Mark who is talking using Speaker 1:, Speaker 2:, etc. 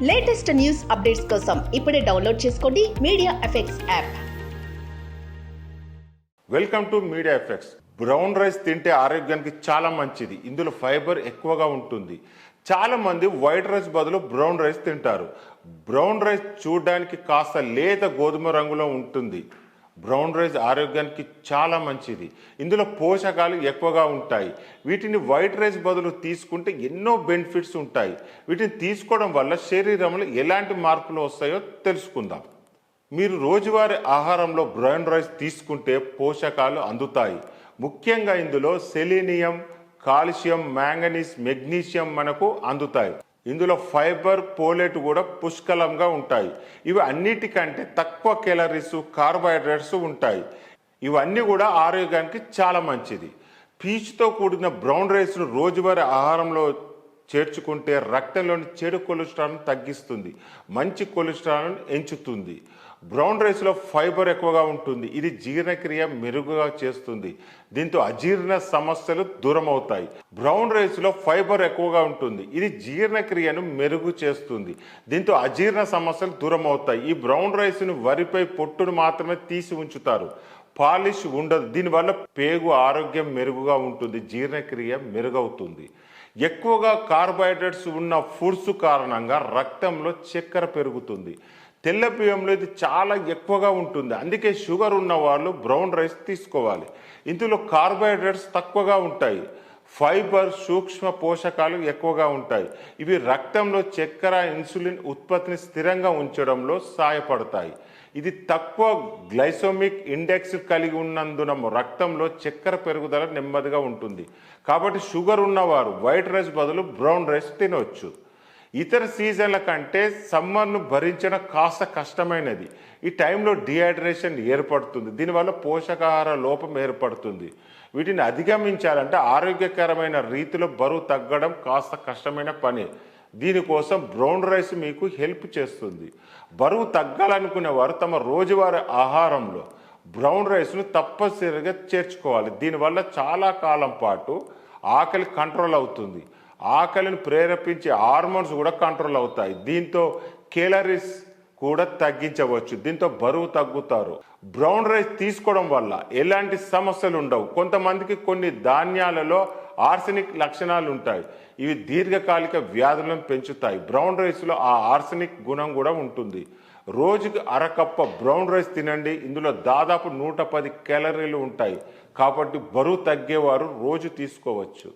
Speaker 1: Latest news updates కోసం ఇప్పుడే download చేసుకోండి media effects app.
Speaker 2: Welcome to media effects. Brown rice తింటే ఆరోగ్యానికి చాలా మంచిది. ఇందులో ఫైబర్ ఎక్కువగా ఉంటుంది. చాలా మంది వైట్ రైస్ బదులు బ్రౌన్ రైస్ తింటారు. బ్రౌన్ రైస్ చూడడానికి కాస్త లేత గోధుమ రంగులో ఉంటుంది. బ్రౌన్ రైస్ ఆరోగ్యానికి చాలా మంచిది. ఇందులో పోషకాలు ఎక్కువగా ఉంటాయి. వీటిని వైట్ రైస్ బదులు తీసుకుంటే ఎన్నో బెనిఫిట్స్ ఉంటాయి. వీటిని తీసుకోవడం వల్ల శరీరంలో ఎలాంటి మార్పులు వస్తాయో తెలుసుకుందాం. మీరు రోజువారీ ఆహారంలో బ్రౌన్ రైస్ తీసుకుంటే పోషకాలు అందుతాయి. ముఖ్యంగా ఇందులో సెలీనియం, కాల్షియం, మ్యాంగనీస్, మెగ్నీషియం మనకు అందుతాయి. ఇందులో ఫైబర్, పోలేట్ కూడా పుష్కలంగా ఉంటాయి. ఇవి అన్నిటికంటే తక్కువ క్యాలరీస్, కార్బోహైడ్రేట్స్ ఉంటాయి. ఇవన్నీ కూడా ఆరోగ్యానికి చాలా మంచిది. పీచుతో కూడిన బ్రౌన్ రైస్ను రోజువారీ ఆహారంలో చేర్చుకుంటే రక్తంలోని చెడు కొలెస్ట్రాల్ను తగ్గిస్తుంది, మంచి కొలెస్ట్రాల్ను ఎంచుతుంది. బ్రౌన్ రైస్లో ఫైబర్ ఎక్కువగా ఉంటుంది. ఇది జీర్ణక్రియ మెరుగుగా చేస్తుంది. దీంతో అజీర్ణ సమస్యలు దూరం అవుతాయి. బ్రౌన్ రైస్లో ఫైబర్ ఎక్కువగా ఉంటుంది. ఇది జీర్ణక్రియను మెరుగు చేస్తుంది. దీంతో అజీర్ణ సమస్యలు దూరం అవుతాయి. ఈ బ్రౌన్ రైస్ను వరిపై పొట్టును మాత్రమే తీసి ఉంచుతారు. పాలిష్ ఉండదు. దీనివల్ల పేగు ఆరోగ్యం మెరుగుగా ఉంటుంది, జీర్ణక్రియ మెరుగవుతుంది. ఎక్కువగా కార్బోహైడ్రేట్స్ ఉన్న ఫుడ్స్ కారణంగా రక్తంలో చక్కెర పెరుగుతుంది. తెల్ల బియ్యంలో ఇది చాలా ఎక్కువగా ఉంటుంది. అందుకే షుగర్ ఉన్న వాళ్ళు బ్రౌన్ రైస్ తీసుకోవాలి. ఇందులో కార్బోహైడ్రేట్స్ తక్కువగా ఉంటాయి. ఫైబర్, సూక్ష్మ పోషకాలు ఎక్కువగా ఉంటాయి. ఇవి రక్తంలో చక్కెర, ఇన్సులిన్ ఉత్పత్తిని స్థిరంగా ఉంచడంలో సహాయపడతాయి. ఇది తక్కువ గ్లైసెమిక్ ఇండెక్స్ కలిగి ఉన్నందున రక్తంలో చక్కెర పెరుగుదల నెమ్మదిగా ఉంటుంది. కాబట్టి షుగర్ ఉన్నవారు వైట్ రైస్ బదులు బ్రౌన్ రైస్ తినవచ్చు. ఇతర సీజన్ల కంటే సమ్మర్ను భరించడం కాస్త కష్టమైనది. ఈ టైంలో డిహైడ్రేషన్ ఏర్పడుతుంది. దీనివల్ల పోషకాహార లోపం ఏర్పడుతుంది. వీటిని అధిగమించాలంటే ఆరోగ్యకరమైన రీతిలో బరువు తగ్గడం కాస్త కష్టమైన పని. దీనికోసం బ్రౌన్ రైస్ మీకు హెల్ప్ చేస్తుంది. బరువు తగ్గాలనుకునే వారు తమ రోజువారీ ఆహారంలో బ్రౌన్ రైస్ను తప్పనిసరిగా చేర్చుకోవాలి. దీనివల్ల చాలా కాలం పాటు ఆకలి కంట్రోల్ అవుతుంది. ఆకలిని ప్రేరేపించే హార్మోన్స్ కూడా కంట్రోల్ అవుతాయి. దీంతో కేలరీస్ కూడా తగ్గించవచ్చు. దీంతో బరువు తగ్గుతారు. బ్రౌన్ రైస్ తీసుకోవడం వల్ల ఎలాంటి సమస్యలు ఉండవు. కొంతమందికి కొన్ని ధాన్యాలలో ఆర్సెనిక్ లక్షణాలు ఉంటాయి. ఇవి దీర్ఘకాలిక వ్యాధులను పెంచుతాయి. బ్రౌన్ రైస్లో ఆ ఆర్సెనిక్ గుణం కూడా ఉంటుంది. రోజుకి అరకప్ప బ్రౌన్ రైస్ తినండి. ఇందులో దాదాపు 110 క్యాలరీలు ఉంటాయి. కాబట్టి బరువు తగ్గేవారు రోజు తీసుకోవచ్చు.